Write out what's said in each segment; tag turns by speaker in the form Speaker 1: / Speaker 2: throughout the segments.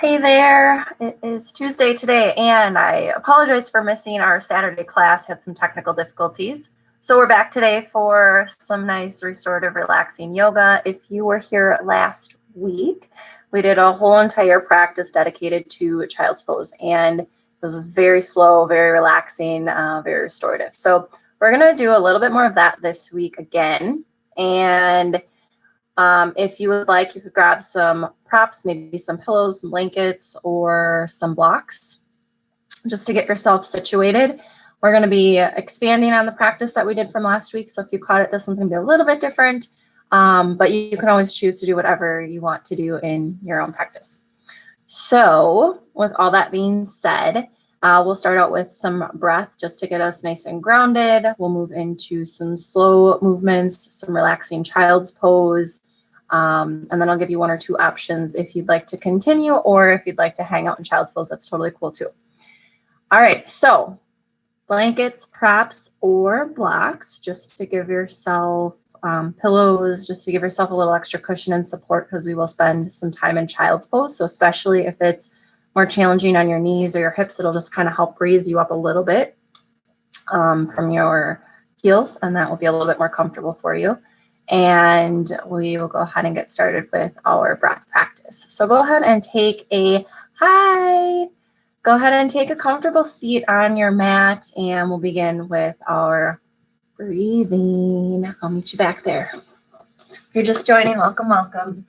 Speaker 1: Hey there, it is Tuesday today, and I apologize for missing our Saturday class, had some technical difficulties. So we're back today for some nice restorative relaxing yoga. If you were here last week, we did a whole entire practice dedicated to child's pose, and it was very slow, very relaxing, very restorative. So we're gonna do a little bit more of that this week again, and if you would like, you could grab some props, maybe some pillows, some blankets, or some blocks just to get yourself situated. We're going to be expanding on the practice that we did from last week. So if you caught it, this one's going to be a little bit different, but you can always choose to do whatever you want to do in your own practice. So with all that being said, we'll start out with some breath just to get us nice and grounded. We'll move into some slow movements, some relaxing child's pose. And then I'll give you one or two options if you'd like to continue, or if you'd like to hang out in child's pose, that's totally cool too. All right, so blankets, props, or blocks, just to give yourself pillows, just to give yourself a little extra cushion and support, because we will spend some time in child's pose. So especially if it's more challenging on your knees or your hips, it'll just kind of help raise you up a little bit from your heels, and that will be a little bit more comfortable for you. And we will go ahead and get started with our breath practice. So go ahead and take a comfortable seat on your mat, and we'll begin with our breathing. I'll meet you back there. If you're just joining, welcome, welcome.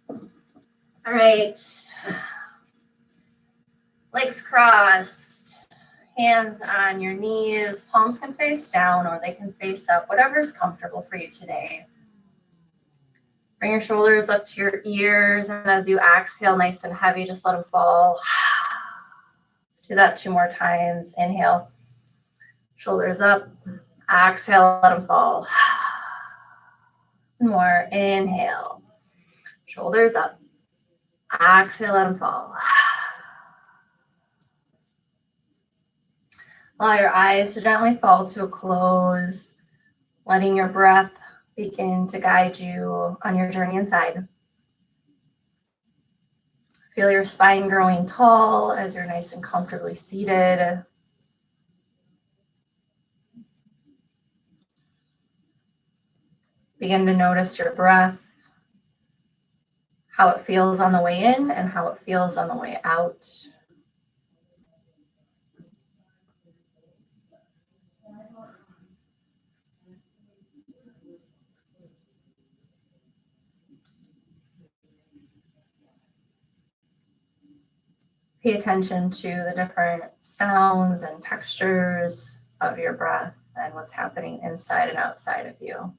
Speaker 1: All right. Legs crossed. Hands on your knees, palms can face down or they can face up, whatever's comfortable for you today. Bring your shoulders up to your ears, and as you exhale nice and heavy, just let them fall. Let's do that 2 more times. Inhale, shoulders up, exhale, let them fall. One more, inhale, shoulders up, exhale, let them fall. Allow your eyes to gently fall to a close, letting your breath begin to guide you on your journey inside. Feel your spine growing tall as you're nice and comfortably seated. Begin to notice your breath, how it feels on the way in and how it feels on the way out. Pay attention to the different sounds and textures of your breath and what's happening inside and outside of you.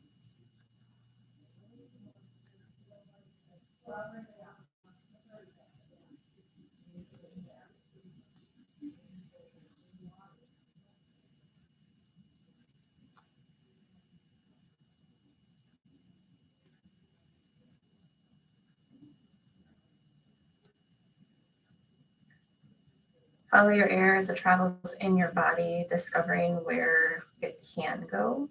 Speaker 1: Follow your air as it travels in your body, discovering where it can go,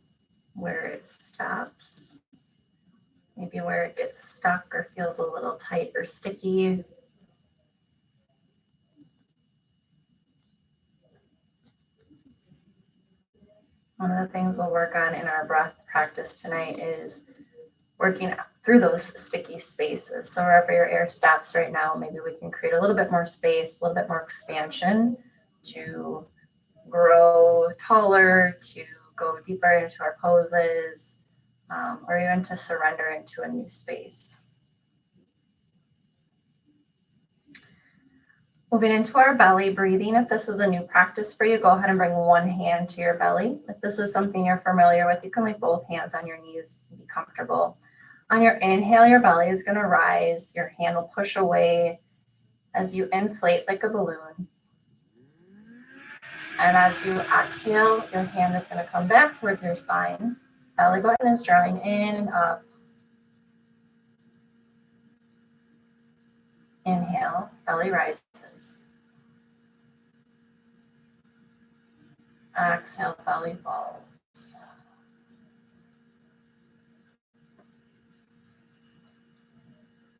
Speaker 1: where it stops, maybe where it gets stuck or feels a little tight or sticky. One of the things we'll work on in our breath practice tonight is working through those sticky spaces. So wherever your air stops right now, maybe we can create a little bit more space, a little bit more expansion to grow taller, to go deeper into our poses, or even to surrender into a new space. Moving into our belly breathing. If this is a new practice for you, go ahead and bring one hand to your belly. If this is something you're familiar with, you can leave both hands on your knees and be comfortable. On your inhale, your belly is going to rise. Your hand will push away as you inflate like a balloon. And as you exhale, your hand is going to come back towards your spine. Belly button is drawing in and up. Inhale, belly rises. Exhale, belly falls.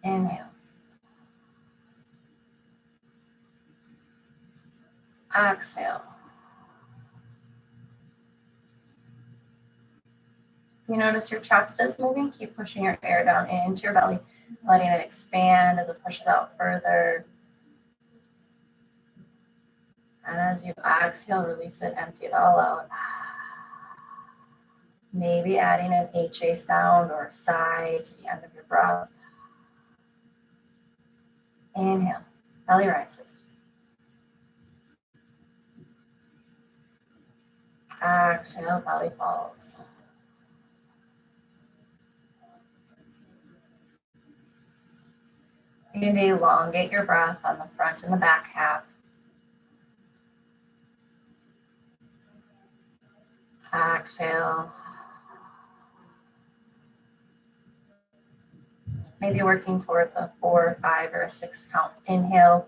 Speaker 1: Inhale. Exhale. You notice your chest is moving. Keep pushing your air down into your belly, letting it expand as it pushes out further. And as you exhale, release it, empty it all out. Maybe adding an HA sound or a sigh to the end of your breath. Inhale, belly rises. Exhale, belly falls. Begin to elongate your breath on the front and the back half. Exhale. Maybe working towards a 4, 5, or a 6 count. Inhale.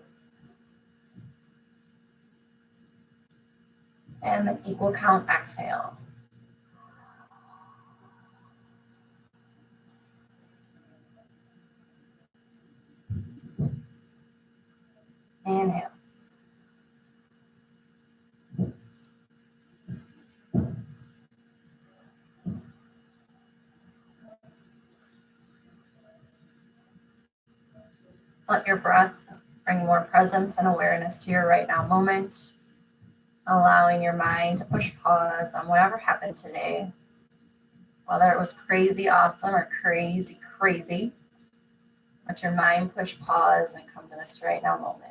Speaker 1: And then equal count exhale. Inhale. Let your breath bring more presence and awareness to your right now moment, allowing your mind to push pause on whatever happened today, whether it was crazy awesome or crazy crazy. Let your mind push pause and come to this right now moment.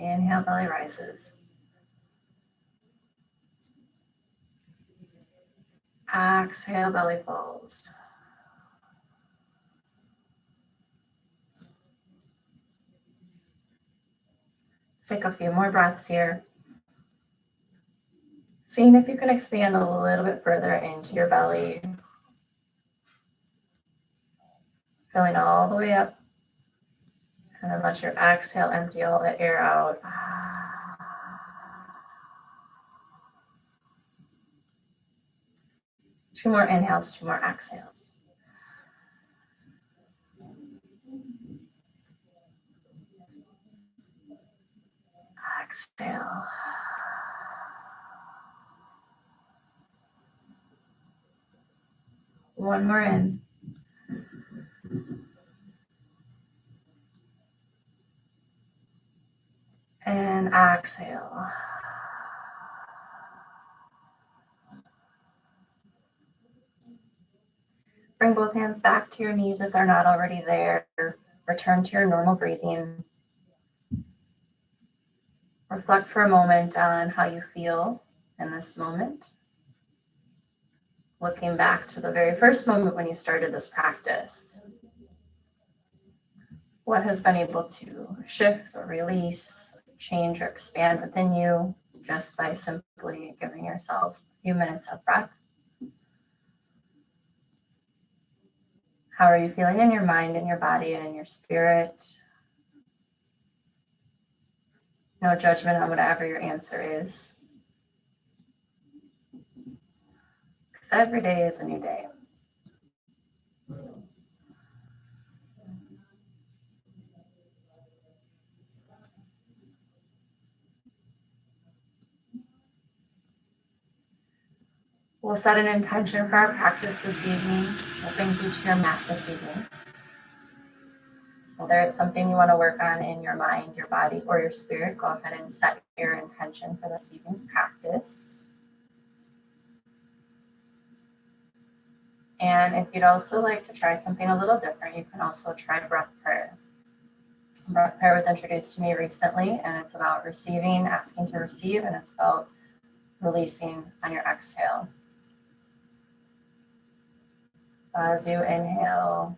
Speaker 1: Inhale, belly rises. Exhale, belly falls. Take a few more breaths here. Seeing if you can expand a little bit further into your belly. Filling all the way up. And then let your exhale empty all the air out. 2 more inhales, 2 more exhales. Exhale. One more in. And exhale. Bring both hands back to your knees if they're not already there. Return to your normal breathing. Reflect for a moment on how you feel in this moment. Looking back to the very first moment when you started this practice. What has been able to shift or release, change or expand within you just by simply giving yourselves a few minutes of breath? How are you feeling in your mind, in your body, and in your spirit? No judgment on whatever your answer is. Because every day is a new day. We'll set an intention for our practice this evening. What brings you to your mat this evening? Whether it's something you want to work on in your mind, your body, or your spirit, go ahead and set your intention for this evening's practice. And if you'd also like to try something a little different, you can also try breath prayer. Breath prayer was introduced to me recently, and it's about receiving, asking to receive, and it's about releasing on your exhale. As you inhale,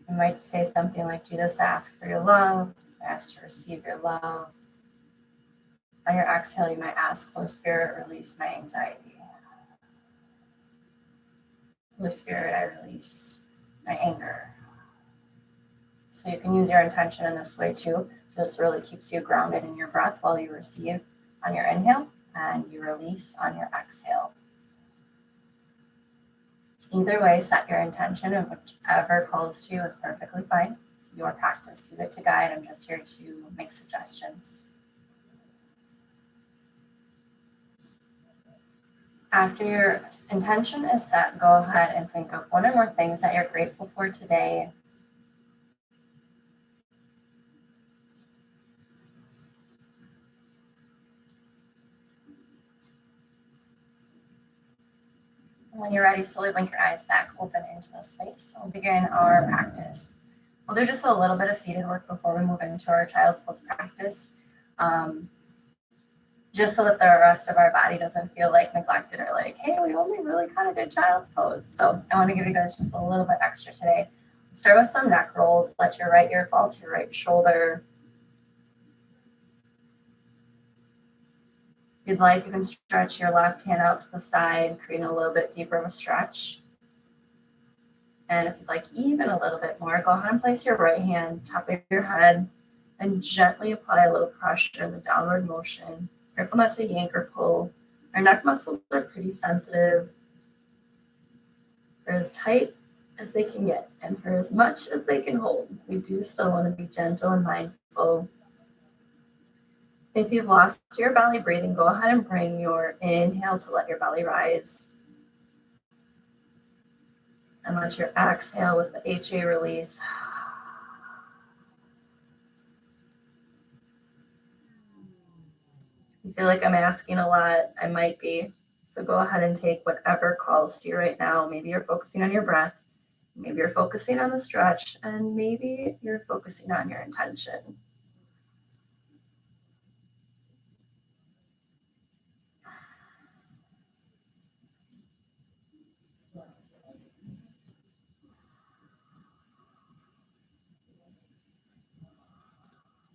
Speaker 1: you might say something like, Jesus, I ask for your love. I ask to receive your love. On your exhale, you might ask, Holy Spirit, release my anxiety. Holy Spirit, I release my anger. So you can use your intention in this way too. Just really keeps you grounded in your breath while you receive on your inhale and you release on your exhale. Either way, set your intention and whichever calls to you is perfectly fine. It's your practice. You get to guide. I'm just here to make suggestions. After your intention is set, go ahead and think of one or more things that you're grateful for today. When you're ready, slowly blink your eyes back open into the space. We'll begin our practice. We'll do just a little bit of seated work before we move into our child's pose practice, just so that the rest of our body doesn't feel like neglected or like, hey, we only really kind of did child's pose. So I want to give you guys just a little bit extra today. Start with some neck rolls. Let your right ear fall to your right shoulder. If you'd like, you can stretch your left hand out to the side, creating a little bit deeper of a stretch. And if you'd like even a little bit more, go ahead and place your right hand top of your head and gently apply a little pressure in the downward motion. Careful not to yank or pull. Our neck muscles are pretty sensitive. They're as tight as they can get and for as much as they can hold. We do still want to be gentle and mindful. If you've lost your belly breathing, go ahead and bring your inhale to let your belly rise. And let your exhale with the HA release. I feel like I'm asking a lot. I might be. So go ahead and take whatever calls to you right now. Maybe you're focusing on your breath. Maybe you're focusing on the stretch. And maybe you're focusing on your intention.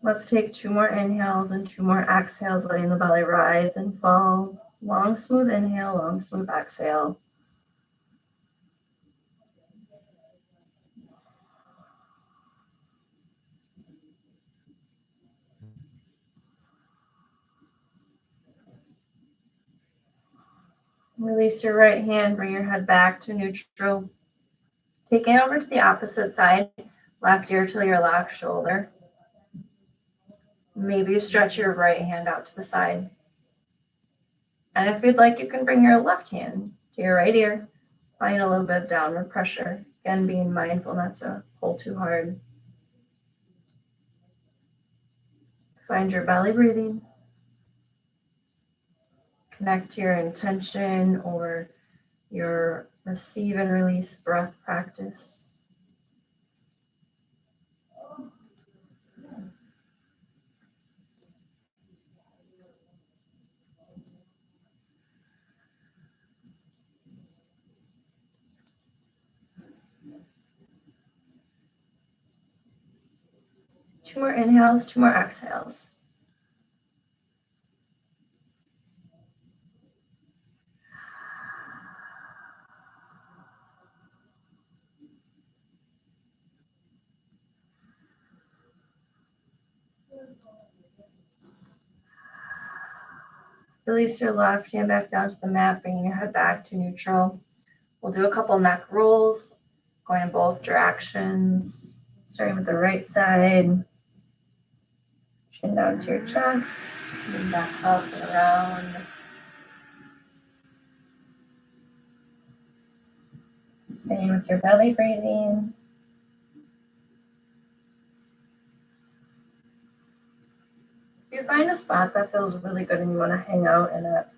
Speaker 1: Let's take 2 more inhales and 2 more exhales, letting the belly rise and fall. Long, smooth inhale, long, smooth exhale. Release your right hand, bring your head back to neutral. Take it over to the opposite side, left ear to your left shoulder. Maybe you stretch your right hand out to the side. And if you'd like, you can bring your left hand to your right ear, applying a little bit of downward pressure. Again, being mindful not to pull too hard. Find your belly breathing. Connect to your intention or your receive and release breath practice. Two more inhales, 2 more exhales. Release your left hand back down to the mat, bringing your head back to neutral. We'll do a couple neck rolls, going in both directions, starting with the right side. Chin down to your chest, and back up and around. Staying with your belly breathing. If you find a spot that feels really good and you want to hang out in that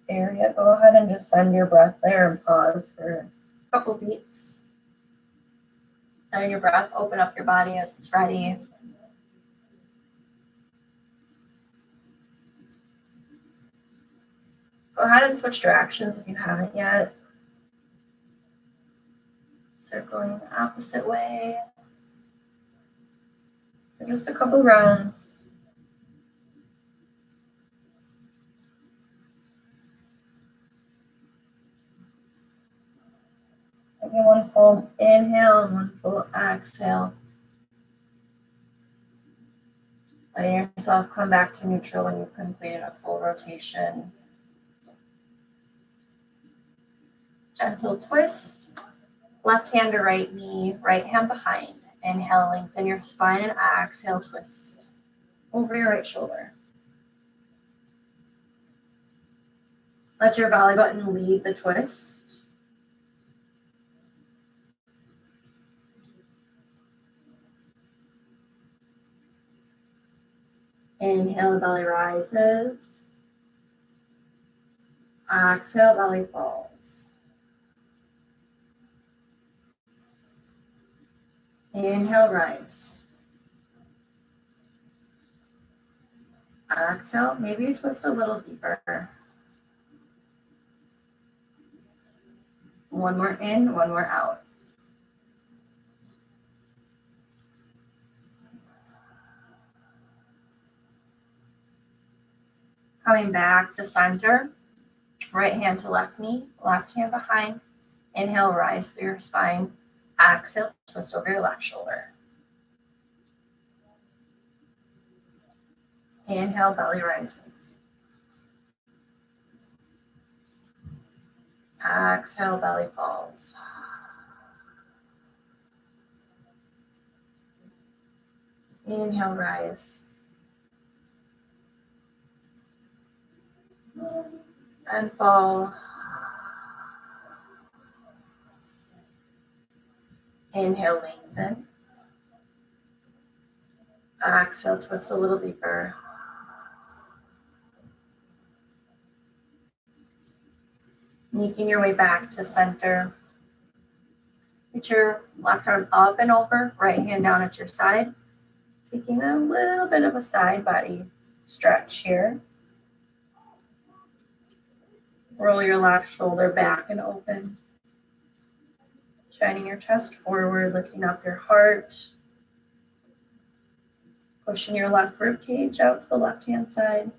Speaker 1: area, go ahead and just send your breath there and pause for a couple beats. Letting your breath open up your body as it's ready. Go ahead and switch directions if you haven't yet. Circling the opposite way. For just a couple rounds. Taking one full inhale and one full exhale. Letting yourself come back to neutral when you've completed a full rotation. Gentle twist. Left hand to right knee, right hand behind. Inhale, lengthen your spine, and exhale, twist over your right shoulder. Let your belly button lead the twist. Inhale, the belly rises. Exhale, belly falls. Inhale, rise. Exhale, maybe you twist a little deeper. One more in, one more out. Coming back to center. Right hand to left knee, left hand behind. Inhale, rise through your spine. Exhale, twist over your left shoulder. Inhale, belly rises. Exhale, belly falls. Inhale, rise. And fall. Inhale, lengthen. Exhale, twist a little deeper. Making your way back to center. Get your left arm up and over, right hand down at your side. Taking a little bit of a side body stretch here. Roll your left shoulder back and open. Shining your chest forward, lifting up your heart. Pushing your left rib cage out to the left-hand side.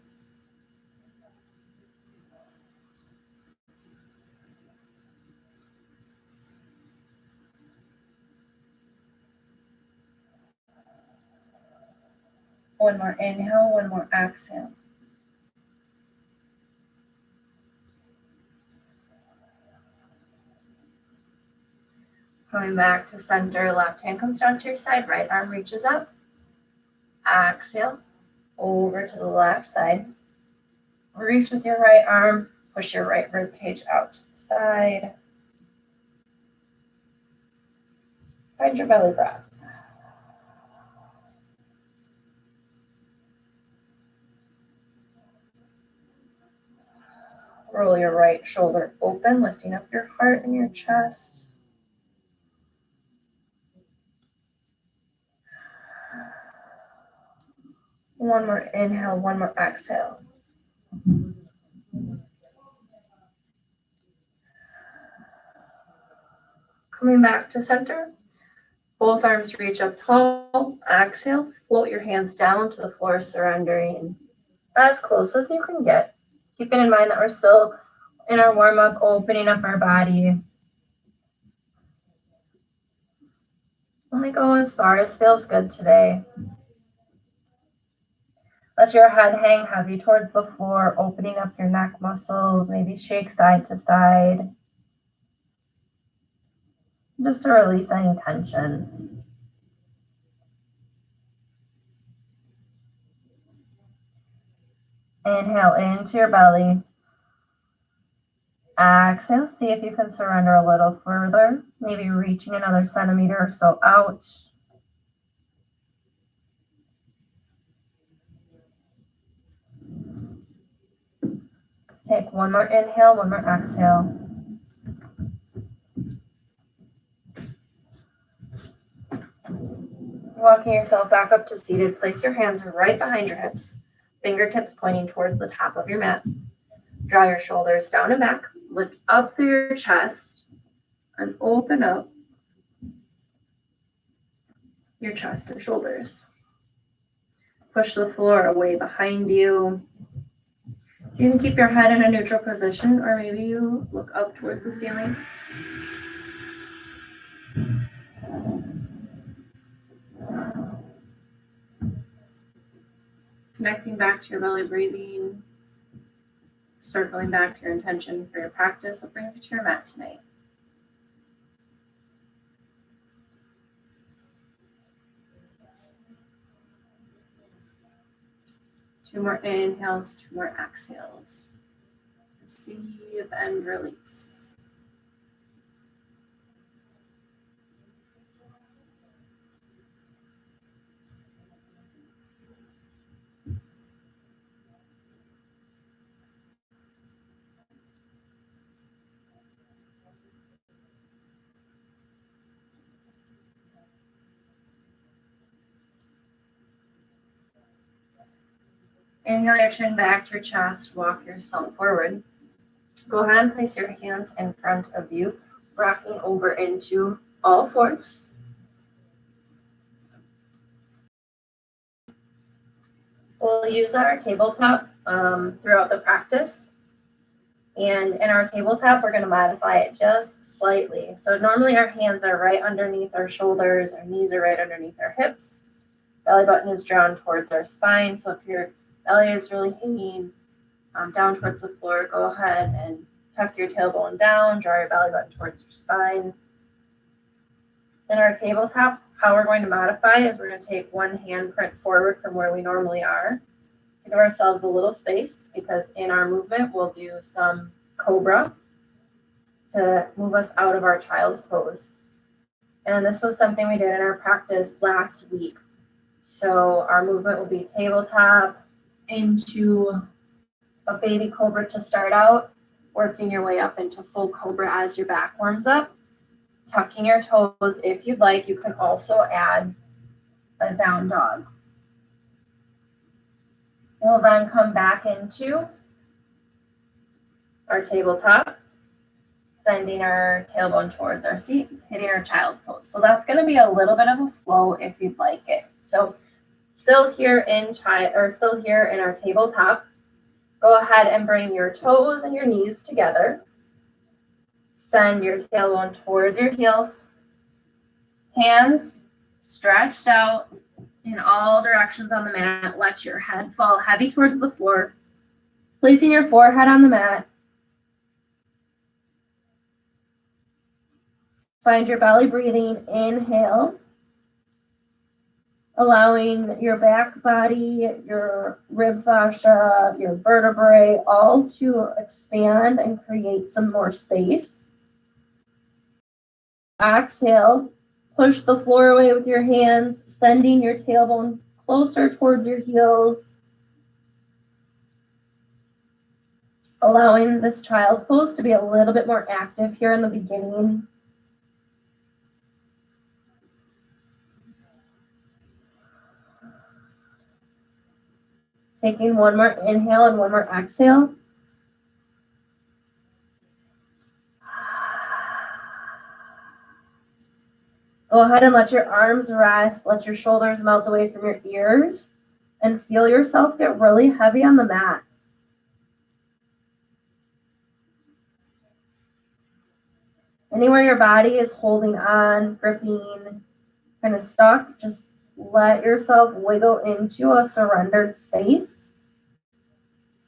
Speaker 1: One more inhale, one more exhale. Coming back to center, left hand comes down to your side, right arm reaches up. Exhale, over to the left side. Reach with your right arm, push your right rib cage out to the side. Find your belly breath. Roll your right shoulder open, lifting up your heart and your chest. One more inhale, one more exhale. Coming back to center. Both arms reach up tall. Exhale, float your hands down to the floor, surrendering as close as you can get. Keeping in mind that we're still in our warm-up, opening up our body. Only go as far as feels good today. Let your head hang heavy towards the floor, opening up your neck muscles, maybe shake side to side. Just to release any tension. Inhale into your belly. Exhale, see if you can surrender a little further, maybe reaching another centimeter or so out. Take one more inhale, one more exhale. Walking yourself back up to seated, place your hands right behind your hips, fingertips pointing towards the top of your mat. Draw your shoulders down and back, lift up through your chest, and open up your chest and shoulders. Push the floor away behind you. You can keep your head in a neutral position, or maybe you look up towards the ceiling. Connecting back to your belly breathing, circling back to your intention for your practice. What brings you to your mat tonight? Two more inhales, two more exhales. Receive and release. Inhale your chin back to your chest, walk yourself forward. Go ahead and place your hands in front of you, rocking over into all fours. We'll use our tabletop throughout the practice. And in our tabletop, we're going to modify it just slightly. So normally our hands are right underneath our shoulders, our knees are right underneath our hips. Belly button is drawn towards our spine. So if your belly is really hanging down towards the floor, go ahead and tuck your tailbone down, draw your belly button towards your spine. In our tabletop, how we're going to modify is we're going to take one handprint forward from where we normally are. Give ourselves a little space because in our movement, we'll do some cobra to move us out of our child's pose. And this was something we did in our practice last week. So our movement will be tabletop into a baby cobra to start out, working your way up into full cobra as your back warms up, tucking your toes. If you'd like, you can also add a down dog. We'll then come back into our tabletop, sending our tailbone towards our seat, hitting our child's pose. So that's going to be a little bit of a flow if you'd like it. So still here in our tabletop, go ahead and bring your toes and your knees together. Send your tailbone towards your heels. Hands stretched out in all directions on the mat. Let your head fall heavy towards the floor. Placing your forehead on the mat. Find your belly breathing. Inhale. Allowing your back body, your rib fascia, your vertebrae, all to expand and create some more space. Exhale. Push the floor away with your hands, sending your tailbone closer towards your heels. Allowing this child's pose to be a little bit more active here in the beginning. Taking one more inhale and one more exhale. Go ahead and let your arms rest. Let your shoulders melt away from your ears. And feel yourself get really heavy on the mat. Anywhere your body is holding on, gripping, kind of stuck, just let yourself wiggle into a surrendered space.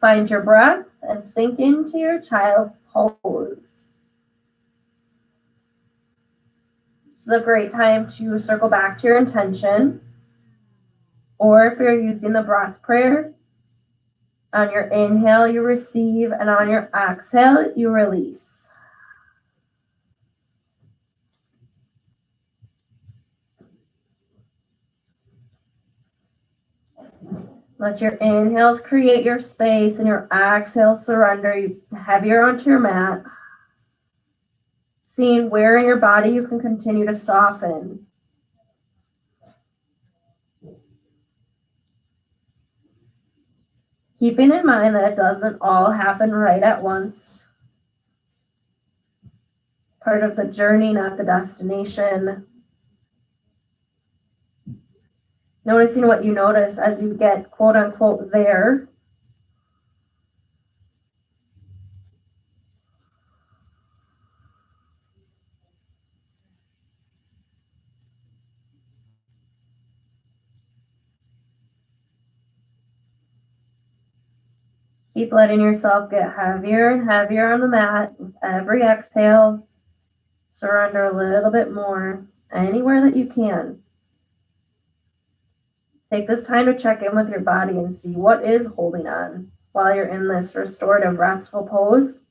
Speaker 1: Find your breath and sink into your child's pose. This is a great time to circle back to your intention. Or if you're using the breath prayer, on your inhale, you receive, and on your exhale, you release. Let your inhales create your space and your exhale surrender you heavier onto your mat. Seeing where in your body you can continue to soften. Keeping in mind that it doesn't all happen right at once. It's part of the journey, not the destination. Noticing what you notice as you get quote unquote there. Keep letting yourself get heavier and heavier on the mat with every exhale. Surrender a little bit more anywhere that you can. Take this time to check in with your body and see what is holding on while you're in this restorative restful pose.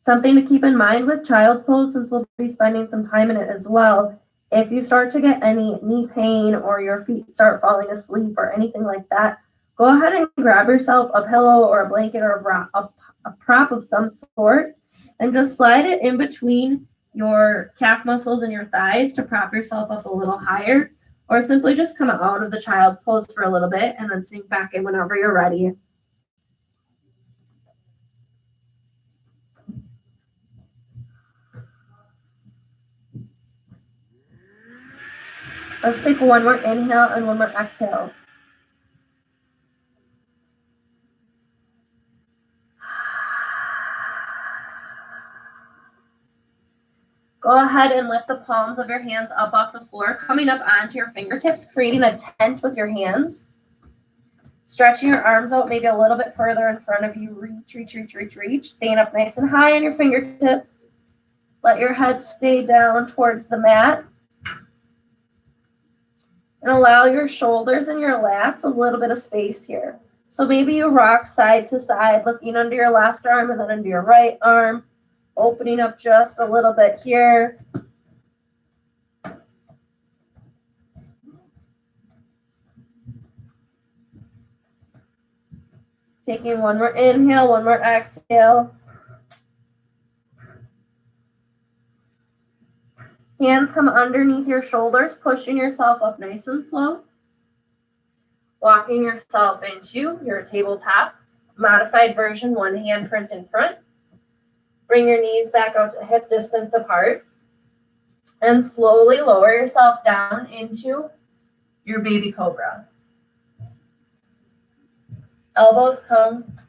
Speaker 1: Something to keep in mind with child's pose, since we'll be spending some time in it as well, if you start to get any knee pain or your feet start falling asleep or anything like that, go ahead and grab yourself a pillow or a blanket or a prop of some sort and just slide it in between your calf muscles and your thighs to prop yourself up a little higher, or simply just come out of the child's pose for a little bit and then sink back in whenever you're ready. Let's take one more inhale and one more exhale. Go ahead and lift the palms of your hands up off the floor, coming up onto your fingertips, creating a tent with your hands. Stretching your arms out maybe a little bit further in front of you. Reach, reach, reach, reach, reach. Staying up nice and high on your fingertips. Let your head stay down towards the mat. And allow your shoulders and your lats a little bit of space here. So maybe you rock side to side, looking under your left arm and then under your right arm. Opening up just a little bit here. Taking one more inhale, one more exhale. Hands come underneath your shoulders, pushing yourself up nice and slow. Walking yourself into your tabletop, modified version, one hand print in front. Bring your knees back out to hip distance apart. And slowly lower yourself down into your baby cobra. Elbows come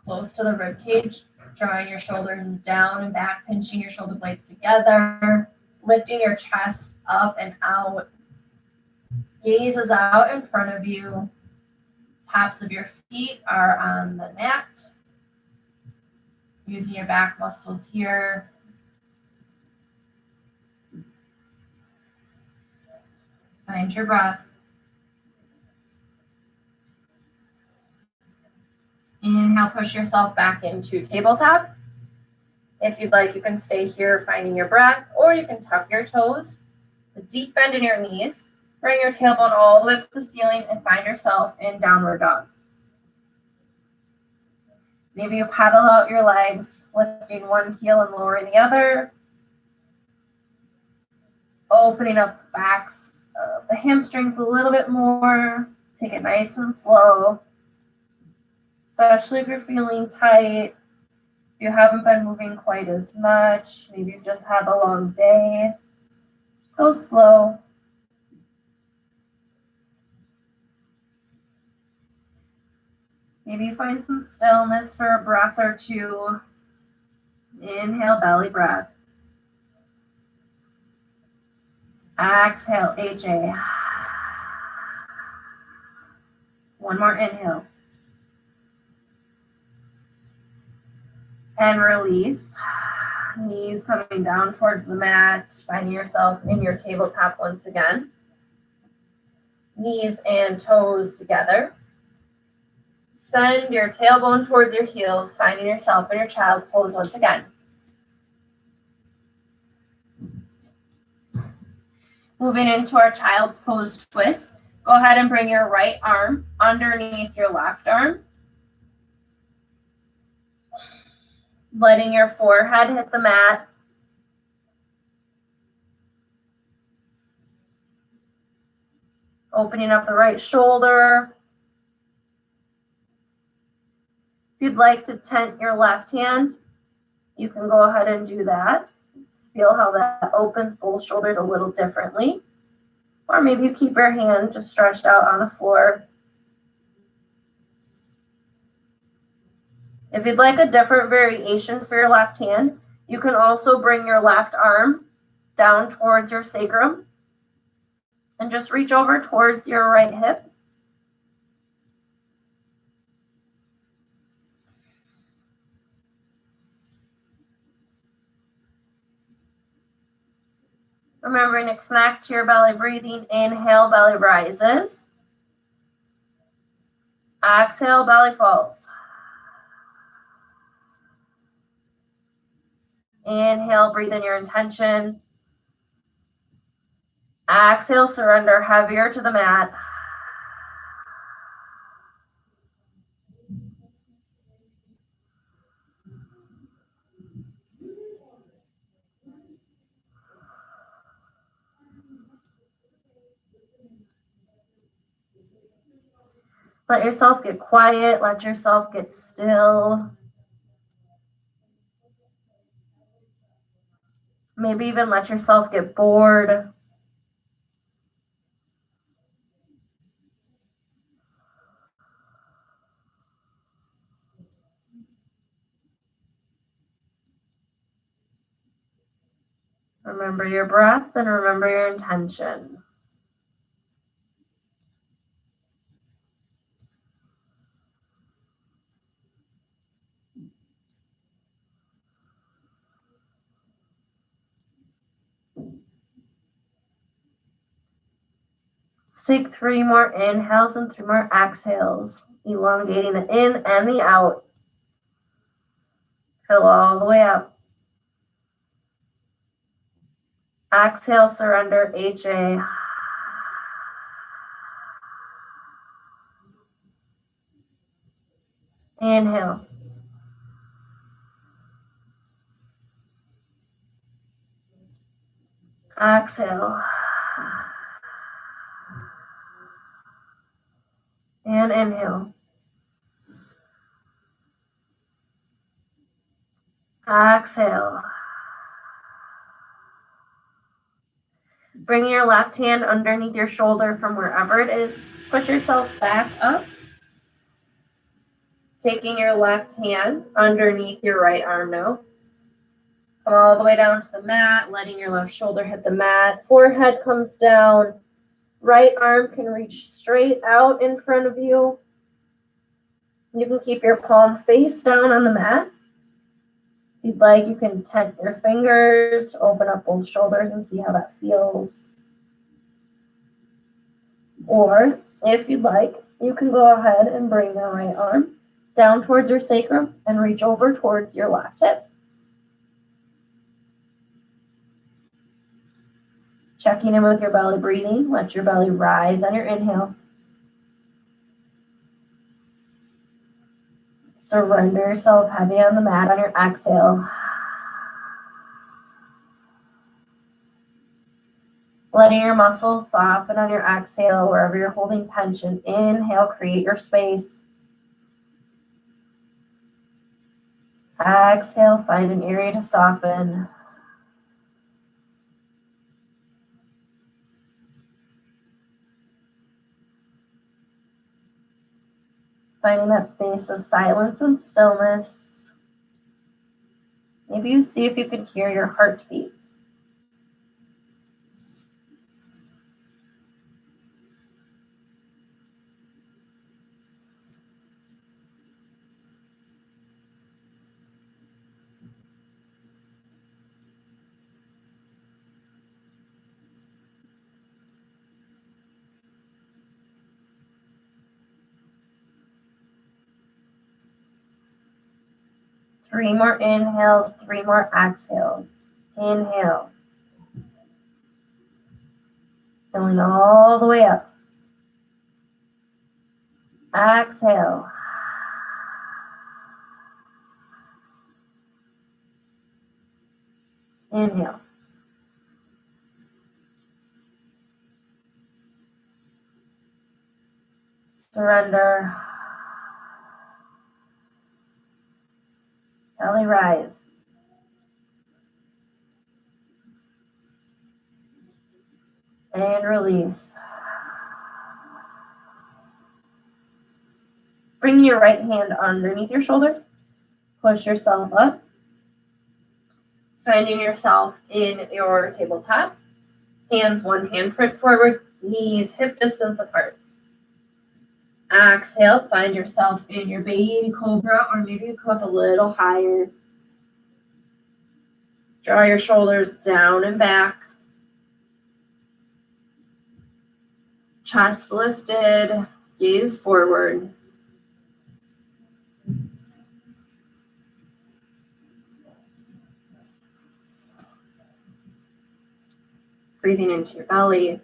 Speaker 1: close to the rib cage, drawing your shoulders down and back, pinching your shoulder blades together, lifting your chest up and out. Gaze is out in front of you. Tops of your feet are on the mat. Using your back muscles here. Find your breath. Inhale, push yourself back into tabletop. If you'd like, you can stay here finding your breath, or you can tuck your toes, a deep bend in your knees, bring your tailbone all the way up to the ceiling and find yourself in downward dog. Maybe you paddle out your legs, lifting one heel and lowering the other. Opening up the backs of the hamstrings a little bit more. Take it nice and slow. Especially if you're feeling tight, if you haven't been moving quite as much, maybe you've just had a long day. Just go slow. Maybe you find some stillness for a breath or two. Inhale, belly breath. Exhale, HA. One more inhale. And release. Knees coming down towards the mat, finding yourself in your tabletop once again. Knees and toes together. Send your tailbone towards your heels, finding yourself in your child's pose once again. Moving into our child's pose twist, go ahead and bring your right arm underneath your left arm. Letting your forehead hit the mat. Opening up the right shoulder. If you'd like to tent your left hand, you can go ahead and do that. Feel how that opens both shoulders a little differently. Or maybe you keep your hand just stretched out on the floor. If you'd like a different variation for your left hand, you can also bring your left arm down towards your sacrum. And just reach over towards your right hip. Remembering to connect to your belly breathing. Inhale, belly rises. Exhale, belly falls. Inhale, breathe in your intention. Exhale, surrender heavier to the mat. Let yourself get quiet. Let yourself get still. Maybe even let yourself get bored. Remember your breath and remember your intention. Let's take 3 more inhales and 3 more exhales, elongating the in and the out. Fill all the way up. Exhale, surrender, HA. Inhale. Exhale. And inhale. Exhale. Bring your left hand underneath your shoulder from wherever it is. Push yourself back up. Taking your left hand underneath your right arm now. Come all the way down to the mat, letting your left shoulder hit the mat. Forehead comes down. Right arm can reach straight out in front of you. You can keep your palm face down on the mat. If you'd like, you can tent your fingers, open up both shoulders and see how that feels. Or if you'd like, you can go ahead and bring the right arm down towards your sacrum and reach over towards your left hip. Checking in with your belly breathing. Let your belly rise on your inhale. Surrender yourself heavy on the mat on your exhale. Letting your muscles soften on your exhale wherever you're holding tension. Inhale, create your space. Exhale, find an area to soften. Finding that space of silence and stillness. Maybe you see if you can hear your heartbeat. Three more inhales, 3 more exhales. Inhale. Filling all the way up. Exhale. Inhale. Surrender. Belly rise. And release. Bring your right hand underneath your shoulder. Push yourself up. Finding yourself in your tabletop. Hands one handprint forward, knees hip distance apart. Exhale, find yourself in your baby cobra, or maybe you come up a little higher. Draw your shoulders down and back. Chest lifted, gaze forward. Breathing into your belly.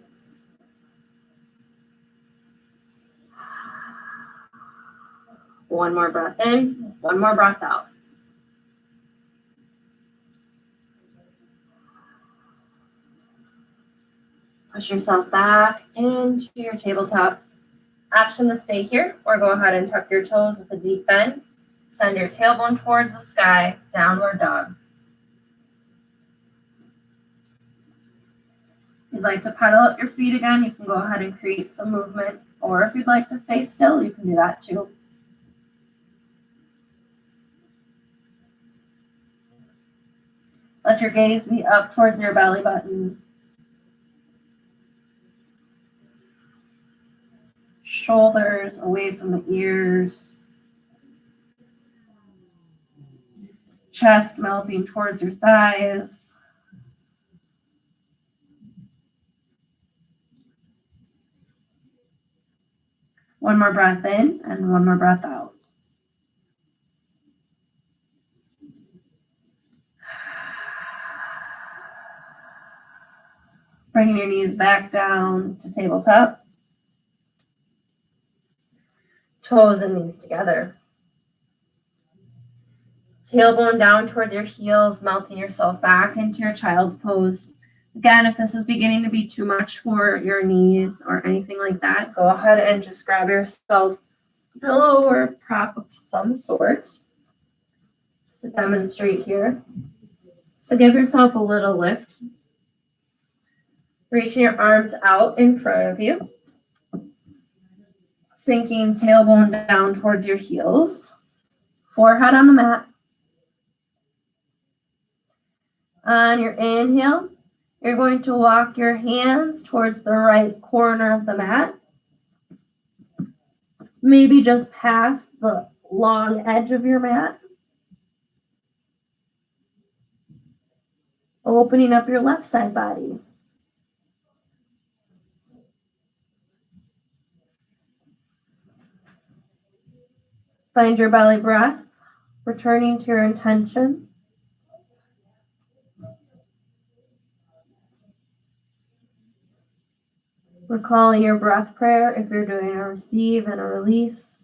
Speaker 1: One more breath in, one more breath out. Push yourself back into your tabletop. Option to stay here, or go ahead and tuck your toes with a deep bend. Send your tailbone towards the sky, downward dog. If you'd like to pedal up your feet again, you can go ahead and create some movement. Or if you'd like to stay still, you can do that too. Let your gaze be up towards your belly button. Shoulders away from the ears. Chest melting towards your thighs. One more breath in and one more breath out. Bringing your knees back down to tabletop. Toes and knees together. Tailbone down towards your heels, melting yourself back into your child's pose. Again, if this is beginning to be too much for your knees or anything like that, go ahead and just grab yourself a pillow or a prop of some sort. Just to demonstrate here. So give yourself a little lift. Reaching your arms out in front of you. Sinking tailbone down towards your heels. Forehead on the mat. On your inhale, you're going to walk your hands towards the right corner of the mat. Maybe just past the long edge of your mat. Opening up your left side body. Find your belly breath, returning to your intention. Recalling your breath prayer if you're doing a receive and a release.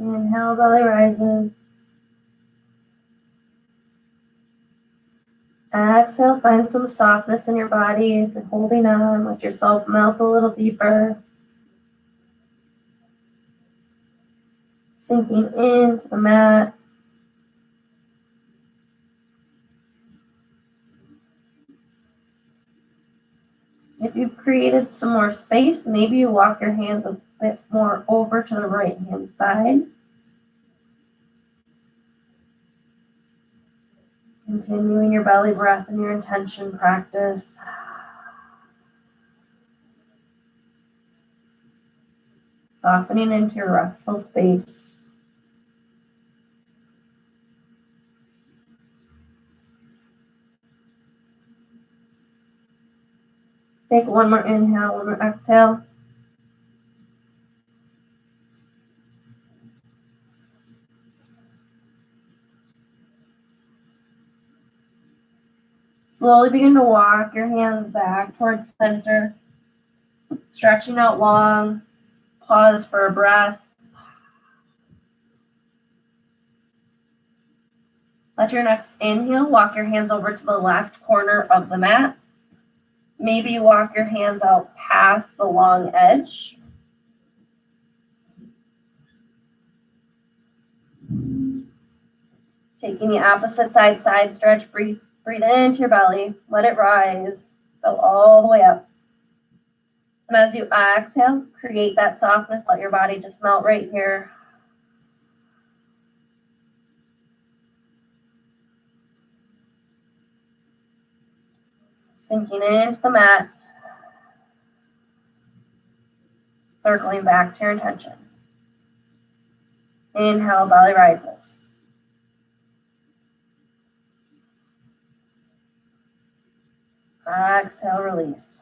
Speaker 1: Inhale, belly rises. Exhale, find some softness in your body. If you're holding on, let yourself melt a little deeper. Sinking into the mat. If you've created some more space, maybe you walk your hands a bit more over to the right-hand side. Continuing your belly breath and your intention practice. Softening into your restful space. Take one more inhale, one more exhale. Slowly begin to walk your hands back towards center, stretching out long. Pause for a breath. Let your next inhale walk your hands over to the left corner of the mat. Maybe walk your hands out past the long edge. Taking the opposite side stretch, breathe into your belly, let it rise, go all the way up. And as you exhale, create that softness, let your body just melt right here. Sinking into the mat, circling back to your intention. Inhale, belly rises. Exhale, release.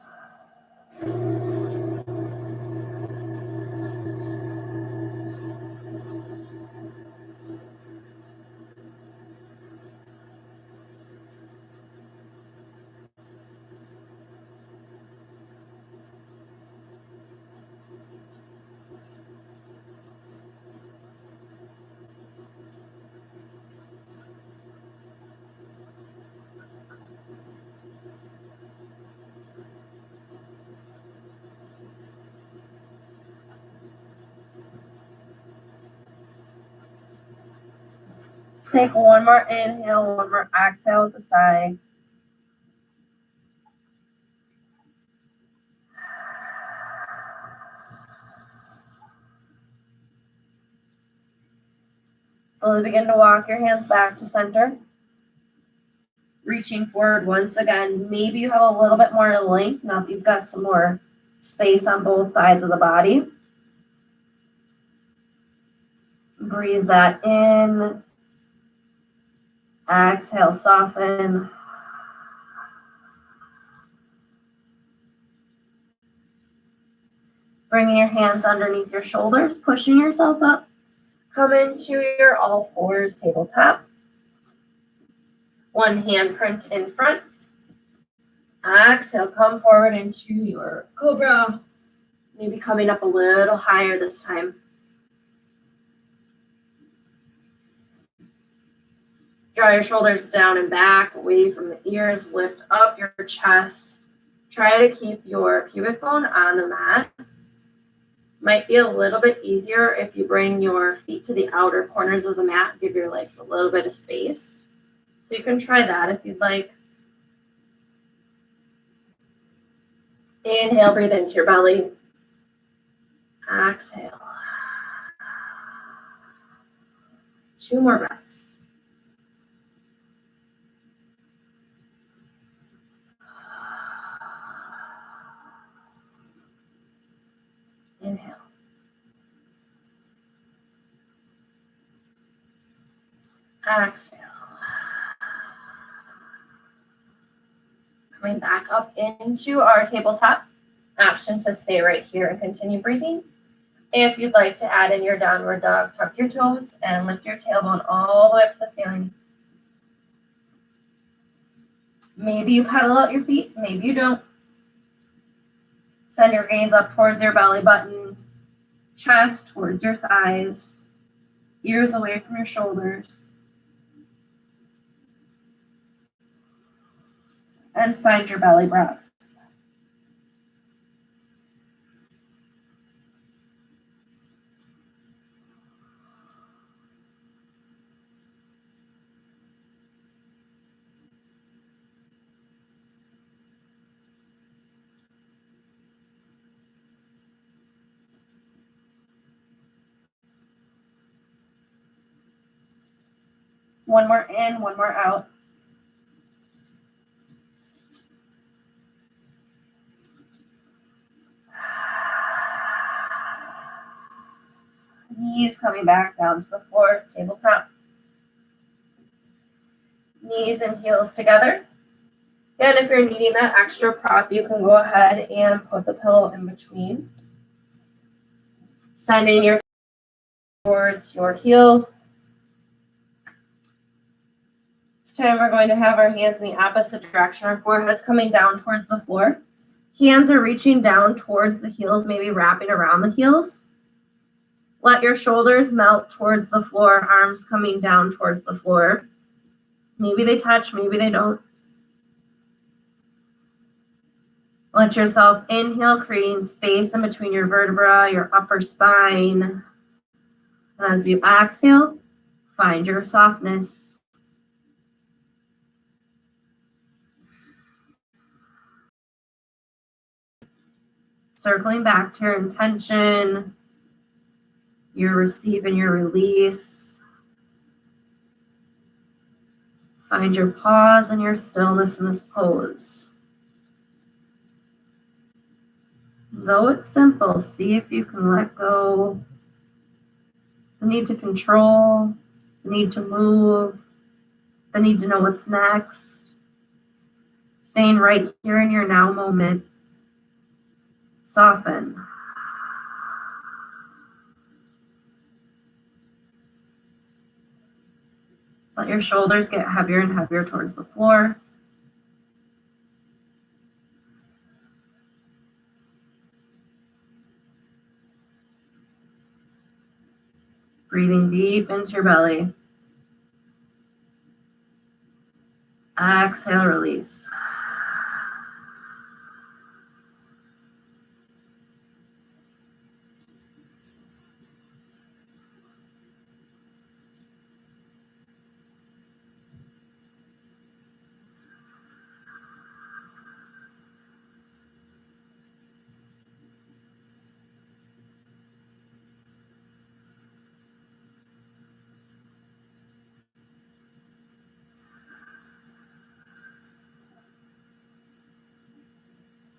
Speaker 1: Take one more inhale, one more exhale with the side. Slowly begin to walk your hands back to center. Reaching forward once again. Maybe you have a little bit more length. Now that you've got some more space on both sides of the body. Breathe that in. Exhale, soften. Bringing your hands underneath your shoulders, pushing yourself up. Come into your all fours tabletop. One hand print in front. Exhale, come forward into your cobra. Maybe coming up a little higher this time. Draw your shoulders down and back, away from the ears. Lift up your chest. Try to keep your pubic bone on the mat. Might be a little bit easier if you bring your feet to the outer corners of the mat. Give your legs a little bit of space. So you can try that if you'd like. Inhale, breathe into your belly. Exhale. 2 more breaths. Inhale. Exhale. Coming back up into our tabletop. Option to stay right here and continue breathing. If you'd like to add in your downward dog, tuck your toes and lift your tailbone all the way up to the ceiling. Maybe you pedal out your feet, maybe you don't. Send your gaze up towards your belly button, chest towards your thighs, ears away from your shoulders. And find your belly breath. One more in, one more out. Knees coming back down to the floor, tabletop. Knees and heels together. And if you're needing that extra prop, you can go ahead and put the pillow in between. Sending your towards your heels. time, we're going to have our hands in the opposite direction. Our forehead's coming down towards the floor. Hands are reaching down towards the heels, maybe wrapping around the heels. Let your shoulders melt towards the floor, arms coming down towards the floor. Maybe they touch, maybe they don't. Let yourself inhale, creating space in between your vertebra, your upper spine. And as you exhale, find your softness. Circling back to your intention, your receive and your release. Find your pause and your stillness in this pose. Though it's simple, see if you can let go the need to control, the need to move, the need to know what's next. Staying right here in your now moment. Soften. Let your shoulders get heavier and heavier towards the floor. Breathing deep into your belly. Exhale, release.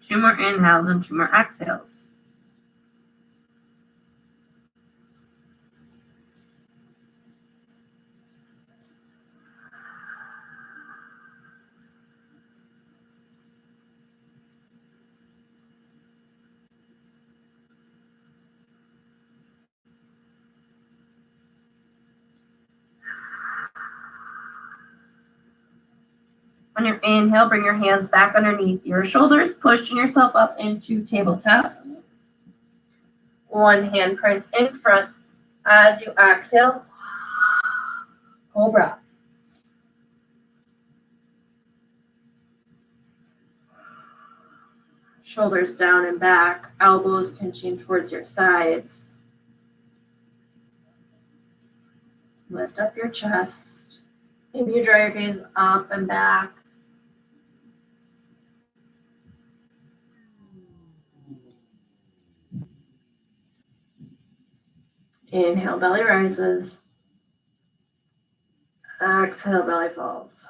Speaker 1: Two more inhales and two more exhales. On your inhale, bring your hands back underneath your shoulders, pushing yourself up into tabletop. One hand print in front. As you exhale, cobra. Shoulders down and back, elbows pinching towards your sides. Lift up your chest. Maybe you draw your gaze up and back. Inhale, belly rises. Exhale, belly falls.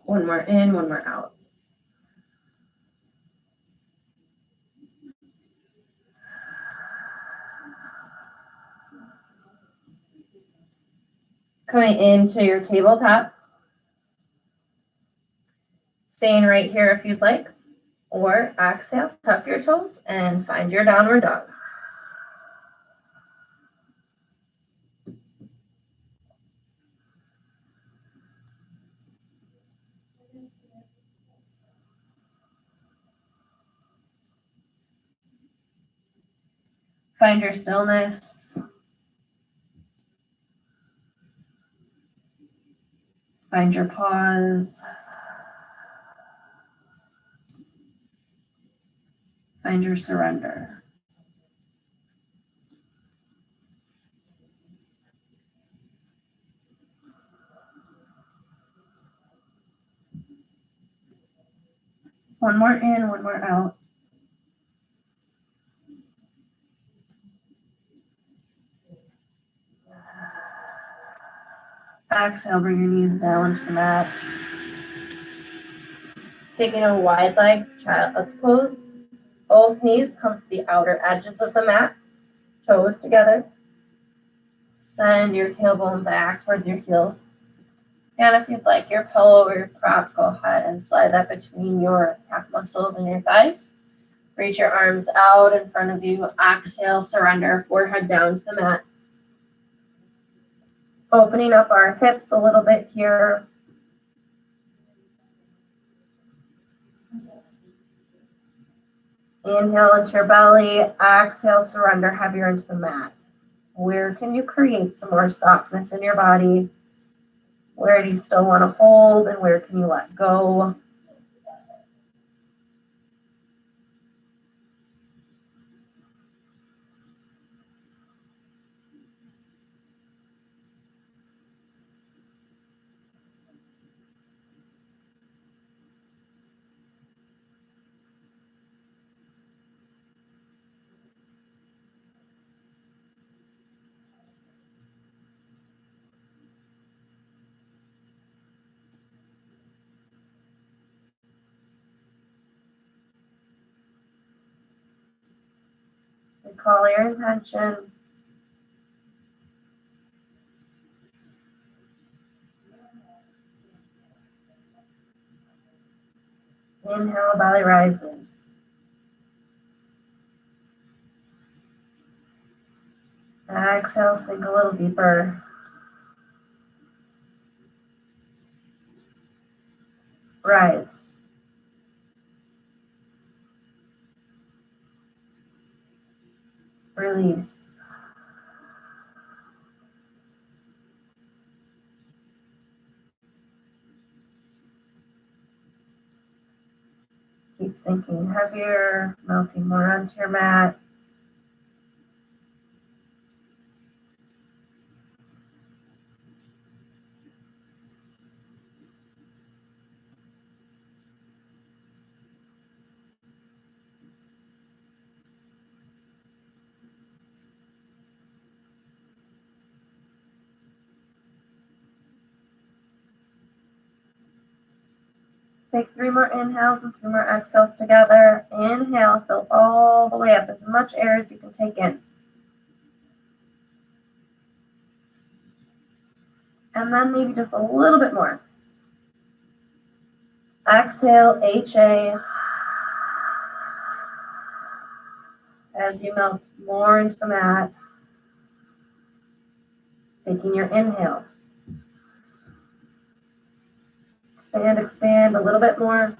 Speaker 1: One more in, one more out. Coming into your tabletop. Staying right here if you'd like. Or exhale, tuck your toes and find your downward dog. Find your stillness. Find your pause. Find your surrender. One more in, one more out. Exhale, bring your knees down to the mat. Taking a wide leg, child's pose. Both knees come to the outer edges of the mat, toes together. Send your tailbone back towards your heels. And if you'd like your pillow or your prop, go ahead and slide that between your calf muscles and your thighs. Reach your arms out in front of you. Exhale, surrender, forehead down to the mat. Opening up our hips a little bit here. Inhale into your belly. Exhale, surrender heavier into the mat. Where can you create some more softness in your body? Where do you still want to hold and where can you let go? Recall your intention. Inhale, belly rises. Exhale, sink a little deeper. Rise. Release. Keep sinking heavier, melting more onto your mat. Take 3 more inhales and 3 more exhales together. Inhale, fill all the way up, as much air as you can take in. And then maybe just a little bit more. Exhale, HA. As you melt more into the mat. Taking your inhale. Expand, expand a little bit more.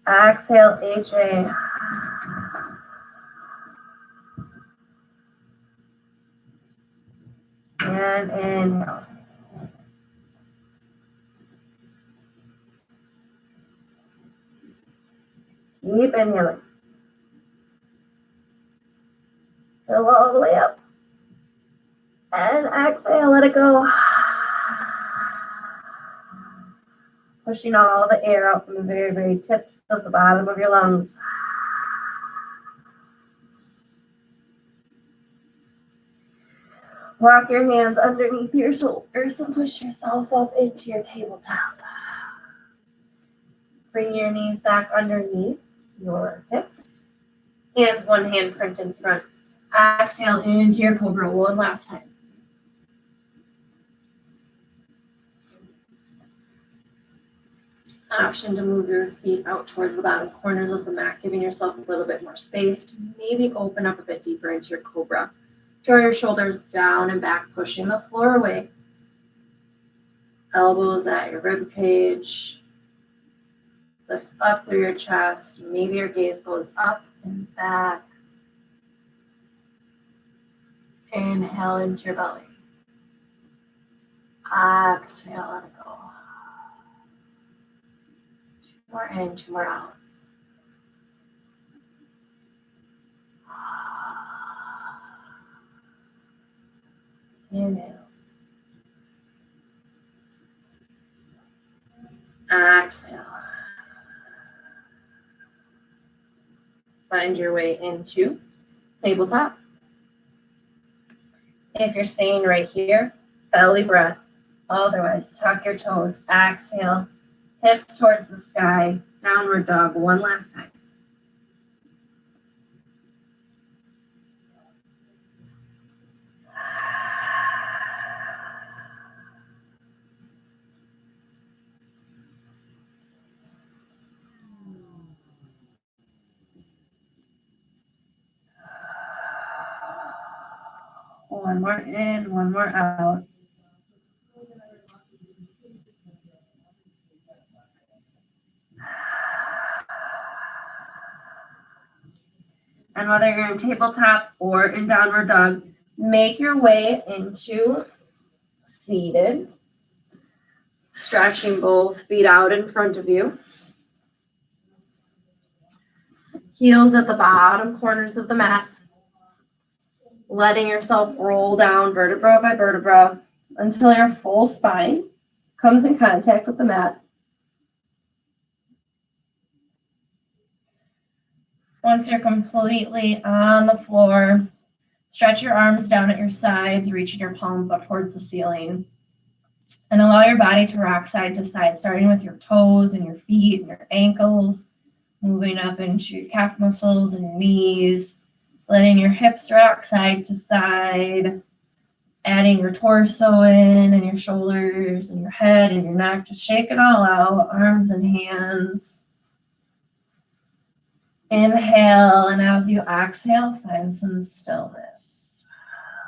Speaker 1: Exhale, HA. And inhale. Keep inhaling. Fill all the way up. And exhale, let it go. Pushing all the air out from the very, very tips of the bottom of your lungs. Walk your hands underneath your shoulders and push yourself up into your tabletop. Bring your knees back underneath your hips. Hands, one hand print in front. Exhale into your cobra one last time. Option to move your feet out towards the bottom corners of the mat, giving yourself a little bit more space to maybe open up a bit deeper into your cobra. Draw your shoulders down and back, pushing the floor away. Elbows at your rib cage. Lift up through your chest. Maybe your gaze goes up and back. Inhale into your belly. Exhale, let it go. 2 more in, 2 more out. Inhale. Exhale. Find your way into tabletop. If you're staying right here, belly breath. Otherwise, tuck your toes. Exhale. Hips towards the sky. Downward dog one last time. One more in, one more out. And whether you're in tabletop or in downward dog, make your way into seated, stretching both feet out in front of you. Heels at the bottom corners of the mat. Letting yourself roll down vertebra by vertebra until your full spine comes in contact with the mat. Once you're completely on the floor, stretch your arms down at your sides, reaching your palms up towards the ceiling. And allow your body to rock side to side, starting with your toes and your feet and your ankles, moving up into your calf muscles and your knees, letting your hips rock side to side, adding your torso in and your shoulders and your head and your neck. Just shake it all out, arms and hands. Inhale, and as you exhale, find some stillness,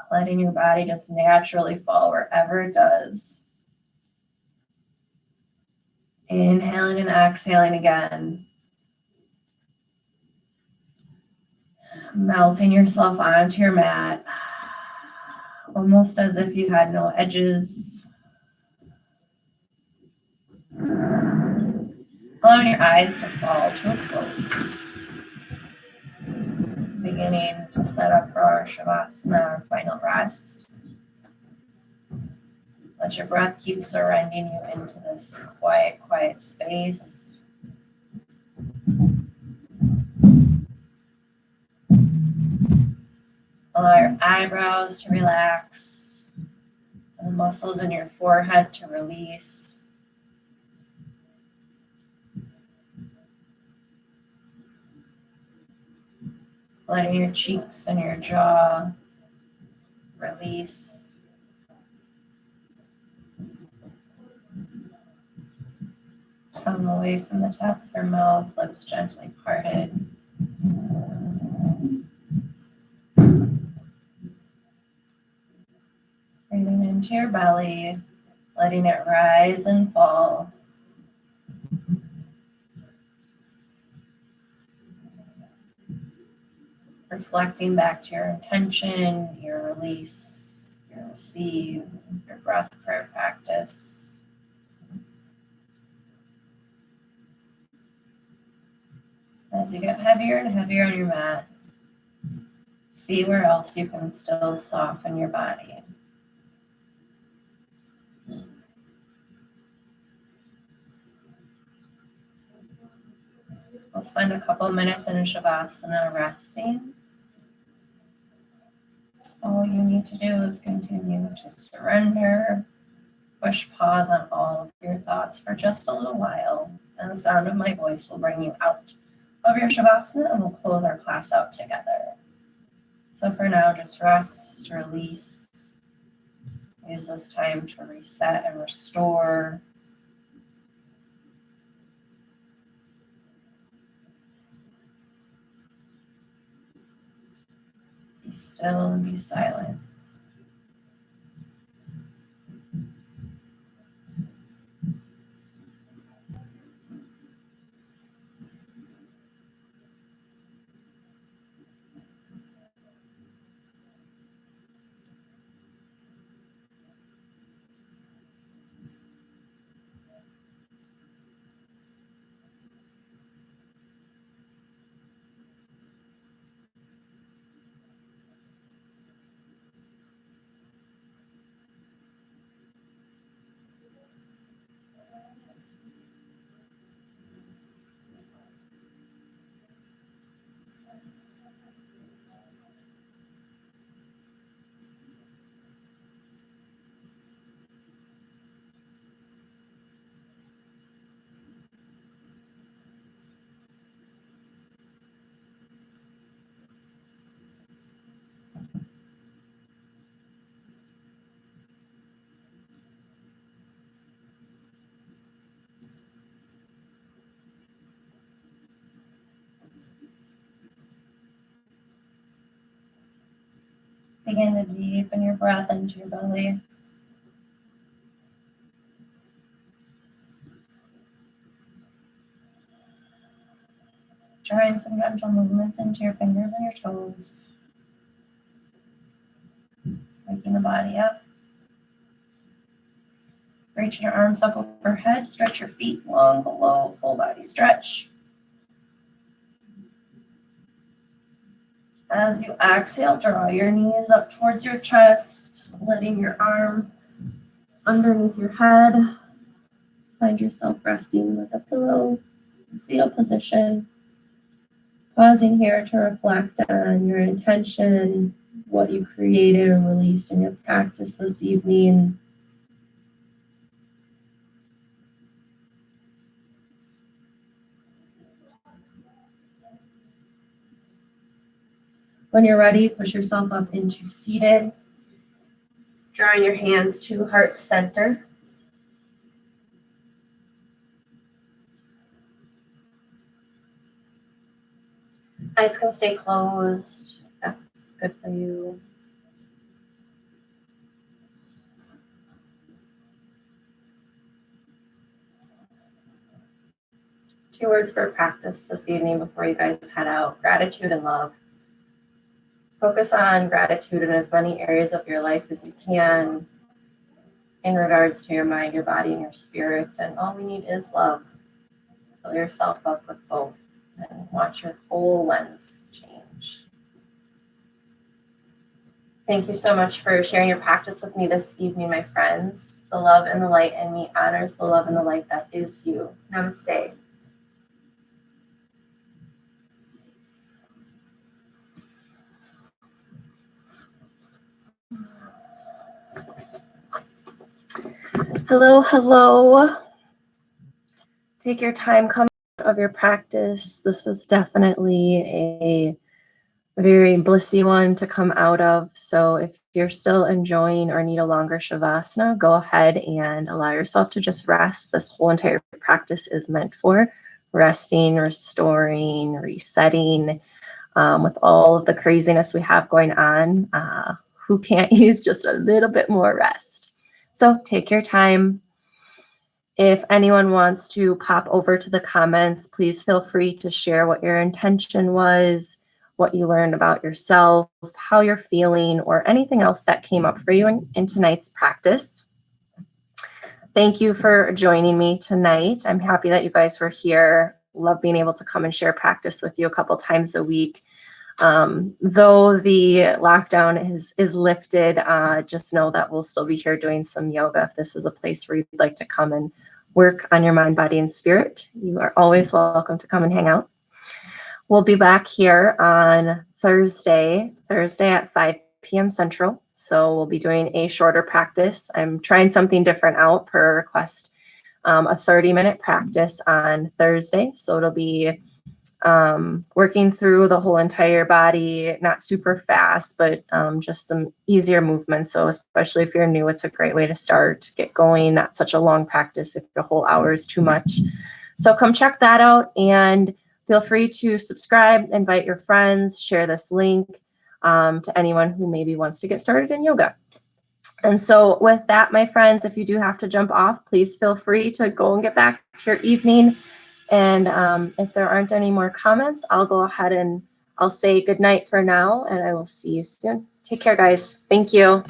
Speaker 1: letting your body just naturally fall wherever it does. Inhaling and exhaling again. Melting yourself onto your mat, almost as if you had no edges. Allowing your eyes to fall to a close. Beginning to set up for our Shavasana, our final rest. Let your breath keep surrendering you into this quiet, quiet space. Allow your eyebrows to relax and the muscles in your forehead to release. Letting your cheeks and your jaw release. Tongue away from the top of your mouth, lips gently parted. Breathing into your belly, letting it rise and fall. Reflecting back to your intention, your release, your receive, your breath prayer practice. As you get heavier and heavier on your mat, see where else you can still soften your body. We'll spend a couple minutes in a Shavasana resting. All you need to do is continue to surrender, push pause on all of your thoughts for just a little while, and the sound of my voice will bring you out of your Shavasana and we'll close our class out together. So for now, just rest, release, use this time to reset and restore. Be still and be silent. begin to deepen your breath into your belly. Drawing some gentle movements into your fingers and your toes. Waking the body up. Reach your arms up overhead. Stretch your feet long below. Full body stretch. As you exhale, draw your knees up towards your chest, letting your arm underneath your head. Find yourself resting with a pillow, fetal position. Pausing here to reflect on your intention, what you created or released in your practice this evening. When you're ready, push yourself up into seated. Drawing your hands to heart center. Eyes can stay closed. That's good for you. Two words for practice this evening before you guys head out: gratitude and love. Focus on gratitude in as many areas of your life as you can in regards to your mind, your body, and your spirit. And all we need is love. Fill yourself up with both and watch your whole lens change. Thank you so much for sharing your practice with me this evening, my friends. The love and the light in me honors the love and the light that is you. Namaste. Hello, hello. Take your time coming out of your practice. This is definitely a very blissy one to come out of. So if you're still enjoying or need a longer Shavasana, go ahead and allow yourself to just rest. This whole entire practice is meant for resting, restoring, resetting. With all of the craziness we have going on, who can't use just a little bit more rest? So take your time. If anyone wants to pop over to the comments, please feel free to share what your intention was, what you learned about yourself, how you're feeling, or anything else that came up for you in tonight's practice. Thank you for joining me tonight. I'm happy that you guys were here. Love being able to come and share practice with you a couple times a week. Though the lockdown is lifted, just know that we'll still be here doing some yoga. If this is a place where you'd like to come and work on your mind, body, and spirit, you are always welcome to come and hang out. We'll be back here on Thursday at 5 p.m. Central. So we'll be doing a shorter practice. I'm trying something different out per request, a 30-minute practice on Thursday. So it'll be working through the whole entire body, not super fast, but just some easier movements. So especially if you're new, it's a great way to start, get going, not such a long practice if the whole hour is too much. So come check that out and feel free to subscribe, invite your friends, share this link to anyone who maybe wants to get started in yoga. And so with that, my friends, if you do have to jump off, please feel free to go and get back to your evening. And if there aren't any more comments, I'll go ahead and I'll say goodnight for now, and I will see you soon. Take care, guys. Thank you.